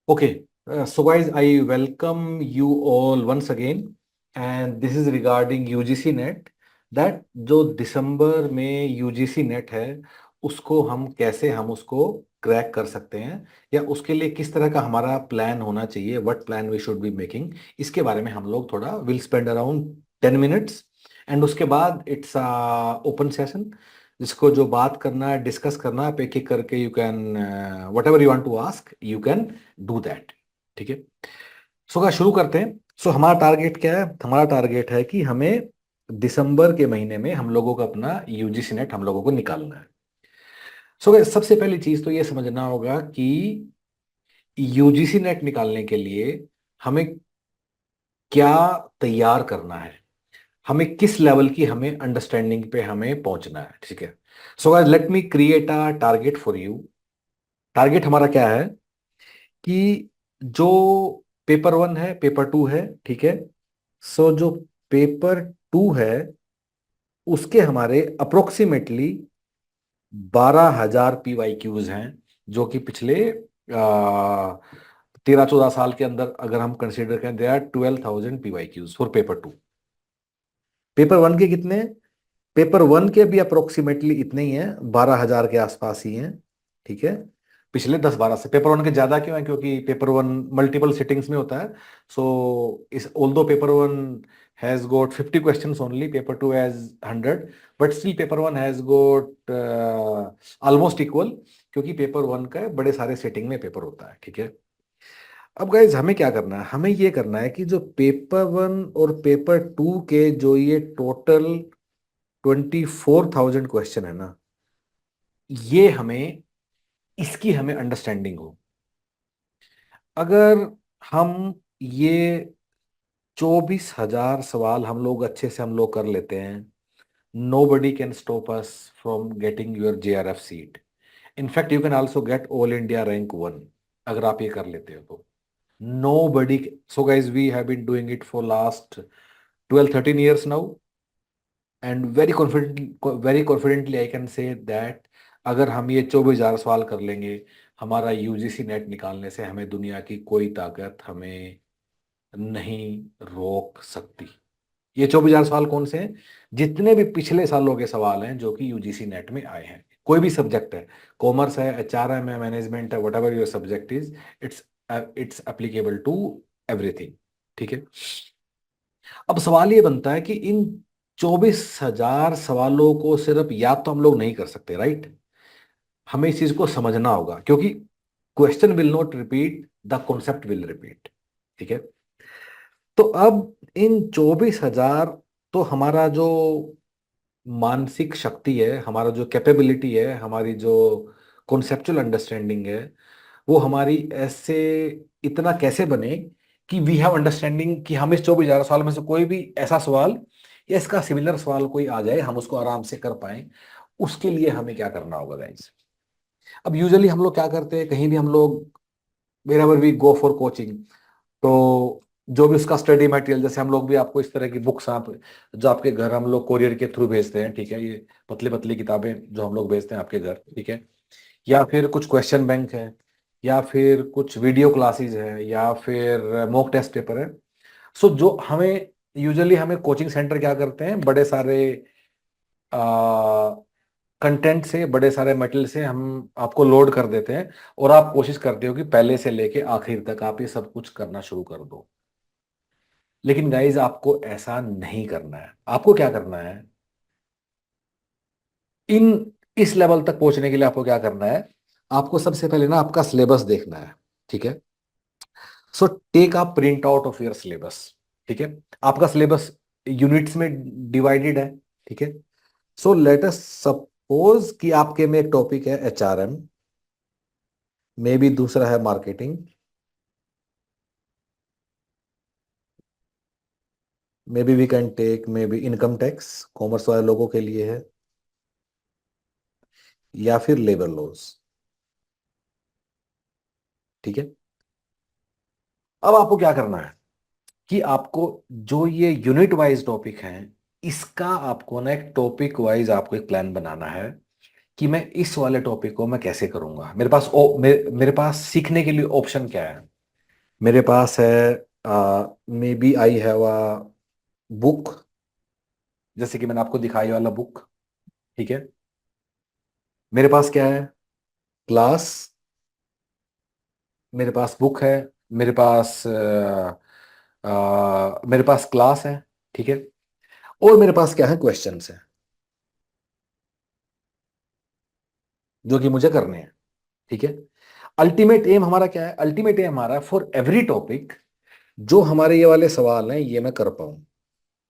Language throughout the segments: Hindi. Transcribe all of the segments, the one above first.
Okay, so guys, I welcome you all once again, and this is regarding UGC net. That जो दिसंबर में यूजीसी नेट है, उसको हम उसको क्रैक कर सकते हैं, या उसके लिए किस तरह का हमारा प्लान होना चाहिए, what plan we should be making. इसके बारे में हम लोग थोड़ा will spend around 10 minutes, and उसके बाद इट्स ओपन सेशन. जिसको जो बात करना है, डिस्कस करना है, आप एक एक करके you can whatever you want to ask, you can do that. ठीक है. सो क्या शुरू करते हैं. सो हमारा टारगेट क्या है? हमारा टारगेट है कि हमें दिसंबर के महीने में हम लोगों को अपना यूजीसी नेट हम लोगों को निकालना है. सो सबसे पहली चीज तो ये समझना होगा कि यूजीसी नेट निकालने के लिए हमें क्या तैयार करना है, हमें किस लेवल की हमें अंडरस्टैंडिंग पे हमें पहुंचना है. ठीक है. So guys, let me create a target for you. Target हमारा क्या है कि जो पेपर वन है, पेपर टू है, ठीक है. सो जो पेपर टू है, उसके हमारे अप्रोक्सीमेटली 12,000 PYQs हैं, जो कि पिछले 13-14 साल के अंदर अगर हम कंसीडर करें, they are 12,000 PYQs for paper two. Paper one के कितने? पेपर वन के भी अप्रोक्सीमेटली इतने ही हैं, 12,000 के आसपास ही हैं. ठीक है. पिछले 10-12 से पेपर वन के ज्यादा क्यों है? क्योंकि पेपर वन मल्टीपल सिटिंग्स में होता है. सो इस although paper one has got 50 questions only, paper two has 100, but still paper one has got almost equal, क्योंकि पेपर वन का बड़े सारे सेटिंग में पेपर होता है. ठीक है. अब गाइज, हमें क्या करना है? हमें ये करना है कि जो पेपर वन और पेपर टू के जो ये टोटल 24,000 क्वेश्चन है ना, ये हमें इसकी हमें अंडरस्टैंडिंग हो. अगर हम ये 24,000 सवाल हम लोग अच्छे से हम लोग कर लेते हैं, nobody can stop us from getting your JRF seat. In fact you can also get all India rank one, अगर आप ये कर लेते हो तो. Nobody. So guys, we have been doing it for last 12-13 years now, and very confidently I can say that अगर हम ये 24,000 सवाल कर लेंगे, हमारा यूजीसी नेट निकालने से हमें दुनिया की कोई ताकत हमें नहीं रोक सकती. ये 24,000 सवाल कौन से हैं? जितने भी पिछले सालों के सवाल हैं जो कि यूजीसी नेट में आए हैं, कोई भी सब्जेक्ट है, कॉमर्स है, HRM है, मैनेजमेंट है, whatever your subject is, it's it's applicable to everything. ठीक है. अब सवाल ये बनता है कि इन 24,000 सवालों को सिर्फ याद तो हम लोग नहीं कर सकते, राइट? हमें इस चीज को समझना होगा, क्योंकि question will not repeat, the concept will repeat. ठीक है. तो अब इन 24,000, तो हमारा जो मानसिक शक्ति है, हमारा जो कैपेबिलिटी है, हमारी जो कॉन्सेप्चुअल अंडरस्टैंडिंग है, वो हमारी ऐसे इतना कैसे बने कि वी हैव अंडरस्टैंडिंग कि हम इस 24,000 सवाल में से कोई भी ऐसा सवाल या इसका सिमिलर सवाल कोई आ जाए, हम उसको आराम से कर पाए. उसके लिए हमें क्या करना होगा गाइस? अब यूजुअली हम लोग क्या करते हैं, कहीं भी हम लोग wherever we go for coaching, तो जो भी उसका स्टडी मटेरियल, जैसे हम लोग भी आपको इस तरह की बुक्स आप जो आपके घर हम लोग कोरियर के थ्रू भेजते हैं, ठीक है, ये पतली पतली किताबें जो हम लोग भेजते हैं आपके घर, ठीक है, या फिर कुछ क्वेश्चन बैंक है, या फिर कुछ वीडियो क्लासेस है, या फिर मॉक टेस्ट पेपर है. सो जो हमें यूजुअली हमें कोचिंग सेंटर क्या करते हैं, बड़े सारे कंटेंट से, बड़े सारे मटेरियल से हम आपको लोड कर देते हैं, और आप कोशिश करते हो कि पहले से लेके आखिर तक आप ये सब कुछ करना शुरू कर दो. लेकिन गाइज, आपको ऐसा नहीं करना है. आपको क्या करना है? इन इस लेवल तक पहुंचने के लिए आपको क्या करना है? आपको सबसे पहले ना आपका सिलेबस देखना है. ठीक है. So take a print out of your syllabus. ठीक है. आपका सिलेबस यूनिट्स में डिवाइडेड है. ठीक है. सो लेट अस सपोज कि आपके में एक टॉपिक है HRM, मे बी दूसरा है marketing, maybe we can take maybe income tax, commerce वाले लोगों के लिए है, या फिर लेबर लॉज. ठीक है. अब आपको क्या करना है कि आपको जो ये यूनिट वाइज टॉपिक हैं, इसका आपको ना एक टॉपिक वाइज आपको एक प्लान बनाना है कि मैं इस वाले टॉपिक को मैं कैसे करूंगा. मेरे पास सीखने के लिए ऑप्शन क्या है. मेरे पास है, maybe I have a book, जैसे कि मैंने आपको दिखाई वाला बुक। ठीक है। मेरे पास क्या है? क्लास। मेरे पास बुक है। मेरे पास मेरे पास क्लास है। ठीक है। और मेरे पास क्या है? क्वेश्चंस है, जो कि मुझे करने हैं। ठीक है। अल्टीमेट एम हमारा क्या है? अल्टीमेट एम हमारा फॉर एवरी टॉपिक, जो हमारे ये वाले सवाल हैं ये मैं कर पाऊं।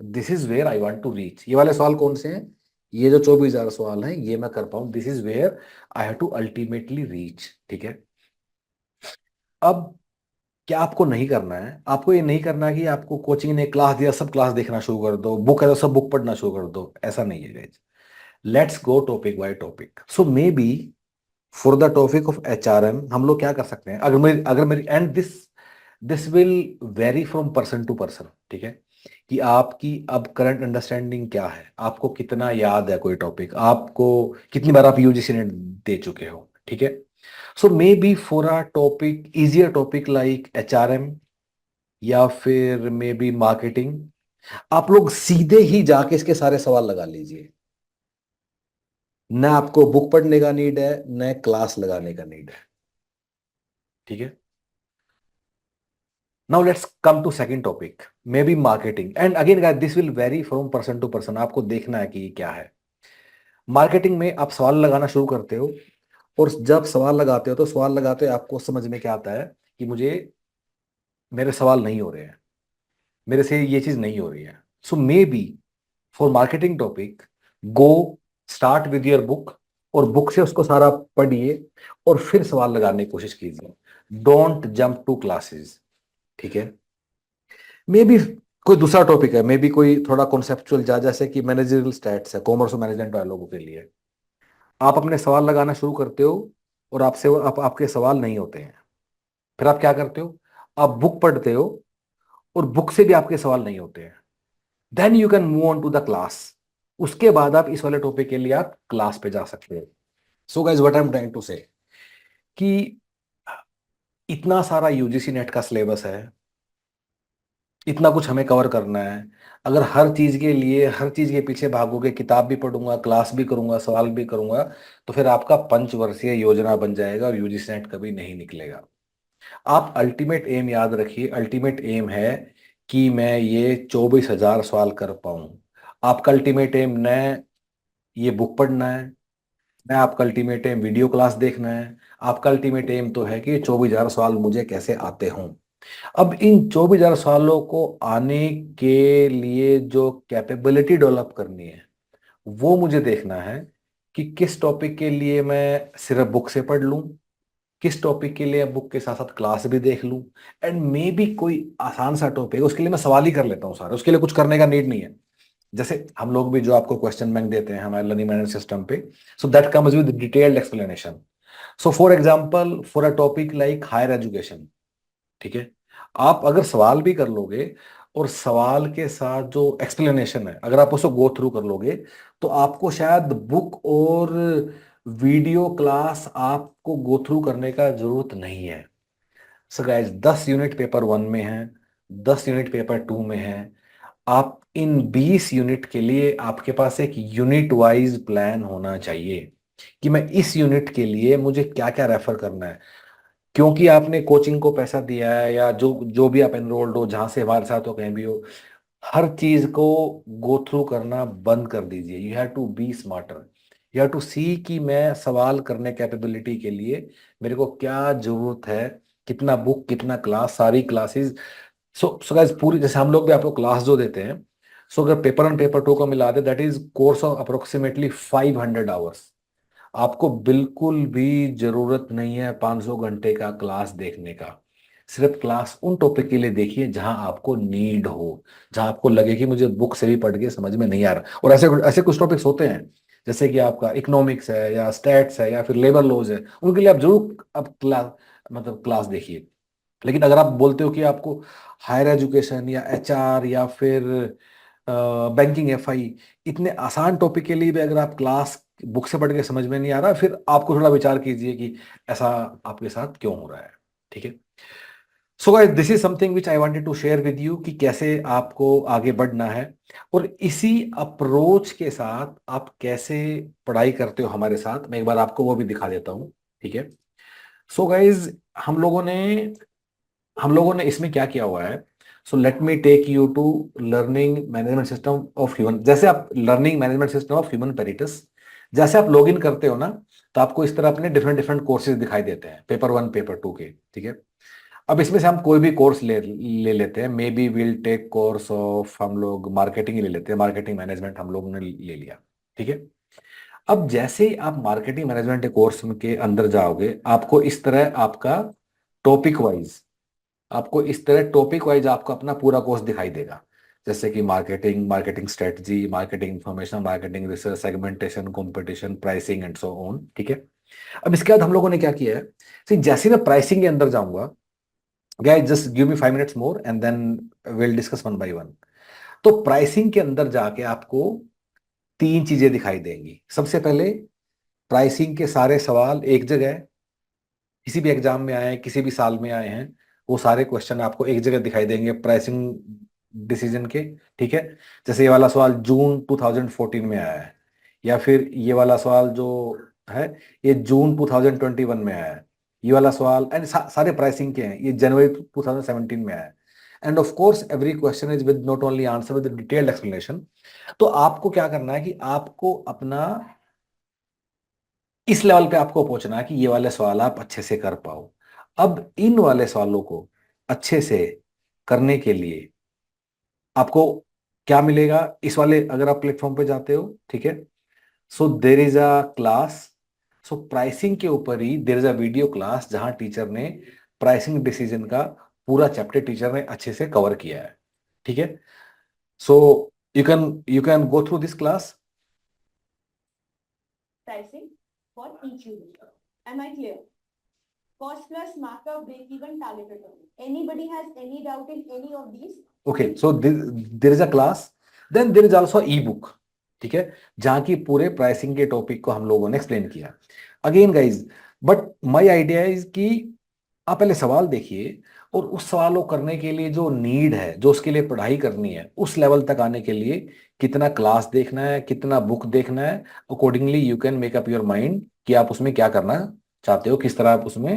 This is where I want to reach. ये वाले सवाल कौन से हैं? ये जो 24,000 सवाल हैं ये मैं कर पाऊं। This is where I have to ultimately reach. ठीक है। अब क्या आपको नहीं करना है? आपको ये नहीं करना है कि आपको कोचिंग ने क्लास दिया सब क्लास देखना शुरू कर दो, बुक है तो सब बुक पढ़ना शुरू कर दो। ऐसा नहीं है guys. Let's go topic by topic. So maybe for the topic of HRM हम लोग क्या कर सकते हैं, अगर मेरी and this this will vary from person to person. ठीक है। कि आपकी अब करंट अंडरस्टैंडिंग क्या है, आपको कितना याद है कोई टॉपिक, आपको कितनी बार आप यूजीसी नेट दे चुके हो। ठीक है। So maybe for a topic, easier topic like HRM या फिर मे बी मार्केटिंग, आप लोग सीधे ही जाके इसके सारे सवाल लगा लीजिए। न आपको बुक पढ़ने का नीड है, न क्लास लगाने का नीड है। ठीक है। Now let's come to second topic, maybe marketing. And again guys this will vary from person to person. आपको देखना है कि ये क्या है। मार्केटिंग में आप सवाल लगाना शुरू करते हो, और जब सवाल लगाते हो तो सवाल लगाते हो आपको समझ में क्या आता है कि मुझे, मेरे सवाल नहीं हो रहे हैं, मेरे से ये चीज नहीं हो रही है। So maybe for marketing topic, go start with your book, और बुक से उसको सारा पढ़िए और फिर सवाल लगाने की कोशिश कीजिए। Don't jump to classes. ठीक है। मे बी कोई दूसरा टॉपिक है, मे बी कोई थोड़ा कॉन्सेप्चुअल जा, जैसे कि मैनेजरियल स्टैट्स है, कॉमर्स और मैनेजमेंट वाले लोगों के लिए। आप अपने सवाल लगाना शुरू करते हो और आपके सवाल नहीं होते हैं। फिर आप क्या करते हो? आप बुक पढ़ते हो और बुक से भी आपके सवाल नहीं होते हैं। Then you can move on to the class. उसके बाद आप इस वाले टॉपिक के लिए आप क्लास पे जा सकते हो। So guys what I am trying to say, कि इतना सारा यूजीसी नेट का सिलेबस है, इतना कुछ हमें कवर करना है। अगर हर चीज के लिए हर चीज के पीछे भागोगे, किताब भी पढ़ूंगा, क्लास भी करूंगा, सवाल भी करूंगा, तो फिर आपका पंचवर्षीय योजना बन जाएगा और यूजीसी नेट कभी नहीं निकलेगा। आप अल्टीमेट एम याद रखिए। अल्टीमेट एम है कि मैं ये 24,000 सवाल कर पाऊं। आपका अल्टीमेट एम न ये बुक पढ़ना है, न आपका अल्टीमेट एम वीडियो क्लास देखना है। आपका अल्टीमेट एम तो है कि 24,000 सवाल मुझे कैसे आते हों। अब इन 24,000 सालों को आने के लिए जो कैपेबिलिटी डेवलप करनी है, वो मुझे देखना है कि किस टॉपिक के लिए मैं सिर्फ बुक से पढ़ लूं, किस टॉपिक के लिए बुक के साथ साथ क्लास भी देख लूं। एंड मे बी कोई आसान सा टॉपिक उसके लिए मैं सवाल ही कर लेता हूँ सारे, उसके लिए कुछ करने का नीड नहीं है। जैसे हम लोग भी जो आपको क्वेश्चन बैंक देते हैं हमारे लर्निंग मैनेजमेंट सिस्टम पे, so that comes with detailed explanation. So for example for a topic like higher education, ठीक है, आप अगर सवाल भी कर लोगे और सवाल के साथ जो एक्सप्लेनेशन है अगर आप उसको गो थ्रू कर लोगे, तो आपको शायद बुक और वीडियो क्लास आपको गो थ्रू करने का जरूरत नहीं है। सो गाइस 10 यूनिट पेपर 1 में है, 10 यूनिट पेपर 2 में है। आप इन 20 यूनिट के लिए आपके पास एक यूनिट वाइज प्लान होना चाहिए कि मैं इस यूनिट के लिए मुझे क्या क्या रेफर करना है। क्योंकि आपने कोचिंग को पैसा दिया है, या जो जो भी आप एनरोल्ड हो, जहां से हमारे साथ हो, कहीं भी हो, हर चीज को गो थ्रू करना बंद कर दीजिए। You have to be smarter. You have to see कि मैं सवाल करने कैपेबिलिटी के लिए मेरे को क्या जरूरत है, कितना बुक, कितना क्लास, सारी क्लासेस। सो गाइस पूरी, जैसे हम लोग भी आपको क्लास जो देते हैं, सो अगर पेपर 1 पेपर 2 को मिला दे, that is course of approximately 500 hours. आपको बिल्कुल भी जरूरत नहीं है 500 घंटे का क्लास देखने का। सिर्फ क्लास उन टॉपिक के लिए देखिए जहां आपको नीड हो, जहां आपको लगे कि मुझे बुक से भी पढ़ के समझ में नहीं आ रहा। और ऐसे ऐसे कुछ टॉपिक्स होते हैं, जैसे कि आपका इकोनॉमिक्स है या स्टैट्स है या फिर लेबर लॉज है, उनके लिए आप जरूर अब क्लास, मतलब क्लास देखिए। लेकिन अगर आप बोलते हो कि आपको हायर एजुकेशन या HR या फिर बैंकिंग, FI, इतने आसान टॉपिक के लिए भी अगर आप क्लास बुक से पढ़ के समझ में नहीं आ रहा, फिर आपको थोड़ा विचार कीजिए कि ऐसा आपके साथ क्यों हो रहा है। ठीक है। So guys this is something which I wanted to share with you कि कैसे आपको आगे बढ़ना है, और इसी अप्रोच के साथ आप कैसे पढ़ाई करते हो हमारे साथ, मैं एक बार आपको वो भी दिखा देता हूँ। ठीक है। सो गाइस हम लोगों ने हम लोगों ने इसमें क्या किया हुआ है। So let me take you to learning management system of human. जैसे आप learning management system of human पेरिटस, जैसे आप लॉग इन करते हो ना, तो आपको इस तरह अपने डिफरेंट डिफरेंट कोर्सेज दिखाई देते हैं, पेपर 1 पेपर 2 के। ठीक है। अब इसमें से हम कोई भी कोर्स ले लेते हैं, maybe will take course of, हम लोग मार्केटिंग ले लेते हैं, मार्केटिंग मैनेजमेंट हम लोग ने ले लिया। ठीक है। अब जैसे ही आप मार्केटिंग मैनेजमेंट के कोर्स के अंदर जाओगे, आपको इस तरह आपका टॉपिक वाइज आपको अपना पूरा कोर्स दिखाई देगा। जैसे कि marketing, marketing strategy, marketing information, marketing research, segmentation, competition, pricing and so on. ठीक है। अब इसके बाद हम लोगों ने क्या किया है, जैसे मैं प्राइसिंग के अंदर जाऊंगा, guys just give me 5 minutes more and then will discuss one by one. तो प्राइसिंग के अंदर जाके आपको तीन चीजें दिखाई देंगी। सबसे पहले, प्राइसिंग के सारे सवाल एक जगह, किसी भी एग्जाम में आए हैं, किसी भी साल में आए हैं, वो सारे क्वेश्चन आपको एक जगह दिखाई देंगे प्राइसिंग डिसीजन के। ठीक है। जैसे ये वाला सवाल जून 2014 में आया है, या फिर ये वाला सवाल जो है ये जून 2021 में आया है। ये वाला सवाल एंड सारे प्राइसिंग के हैं, ये जनवरी 2017 में आया है। End of course every question is with not only answer with detailed explanation. तो आपको क्या करना है कि आपको अपना इस लेवल पे आपको पहुंचना है कि ये वाले सवाल आप अच्छे से कर पाओ। अब इन वाले सवालों को अच्छे से करने के लिए आपको क्या मिलेगा इस वाले, अगर आप प्लेटफॉर्म पे जाते हो। ठीक है। So there is a class. So pricing के ऊपर ही there is a video class, जहां टीचर ने प्राइसिंग डिसीजन का पूरा चैप्टर टीचर ने अच्छे से कवर किया है। ठीक है। So you can go through this class. Pricing for each unit. Am I clear? Cost plus markup, break-even, target return. Anybody has any doubt in any of these? Okay, so there is a class, then there is also ebook. Book है। जहां की पूरे प्राइसिंग के टॉपिक को हम लोगों ने एक्सप्लेन किया। Again guys, but my idea is कि आप पहले सवाल देखिए, और उस सवाल को करने के लिए जो नीड है, जो उसके लिए पढ़ाई करनी है, उस लेवल तक आने के लिए कितना क्लास देखना है, कितना बुक देखना है, accordingly you can make up your mind कि आप उसमें क्या करना चाहते हो, किस तरह आप उसमें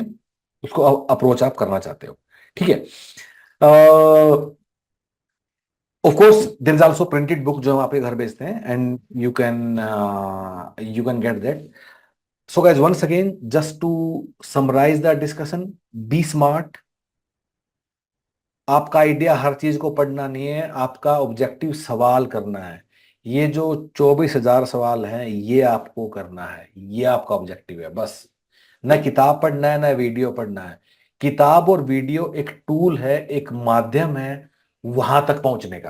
उसको अप्रोच आप करना चाहते हो। ठीक है। Of course there is also printed book जो हम आपके घर भेजते हैं, and you can get that. So guys once again, just to summarise the discussion, be smart. आपका आइडिया हर चीज को पढ़ना नहीं है, आपका ऑब्जेक्टिव सवाल करना है। ये जो 24,000 सवाल हैं ये आपको करना है, ये आपका ऑब्जेक्टिव है बस। न किताब पढ़ना है, ना वीडियो पढ़ना है। किताब और वीडियो एक टूल है, एक माध्यम है वहां तक पहुंचने का,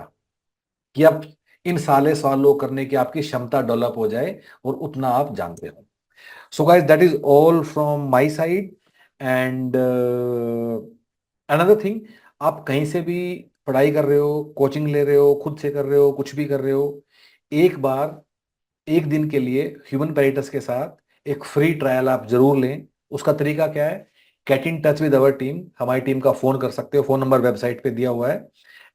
कि आप इन साले सवालों करने की आपकी क्षमता डेवलप हो जाए और उतना आप जानते हो। So guys that is all from my side. And another thing, आप कहीं से भी पढ़ाई कर रहे हो, कोचिंग ले रहे हो, खुद से कर रहे हो, कुछ भी कर रहे हो, एक बार एक दिन के लिए ह्यूमन पेरिटस के साथ एक फ्री ट्रायल आप जरूर लें। उसका तरीका क्या है, get in touch with our team, हमारी टीम का फोन कर सकते हो, फोन नंबर वेबसाइट पे दिया हुआ है।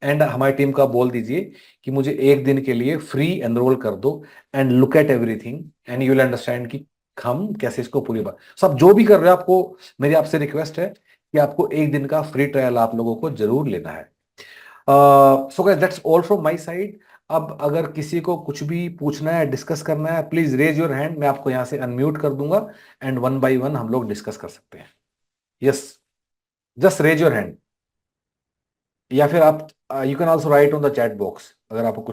एंड हमारी टीम का बोल दीजिए कि मुझे एक दिन के लिए फ्री एनरोल कर दो, and look at everything and you will understand कि हम कैसे इसको पूरी बात, सब जो भी कर रहे हो, आपको मेरी आपसे रिक्वेस्ट है कि आपको एक दिन का फ्री ट्रायल आप लोगों को जरूर लेना है। So guys that's all from my side. अब अगर किसी को कुछ भी पूछना है, डिस्कस करना है, प्लीज रेज योर हैंड, मैं आपको यहां से अनम्यूट कर दूंगा, एंड वन बाय वन हम लोग डिस्कस कर सकते हैं। Yes, just raise your hand, या फिर आप you can also write on the chat box अगर आपको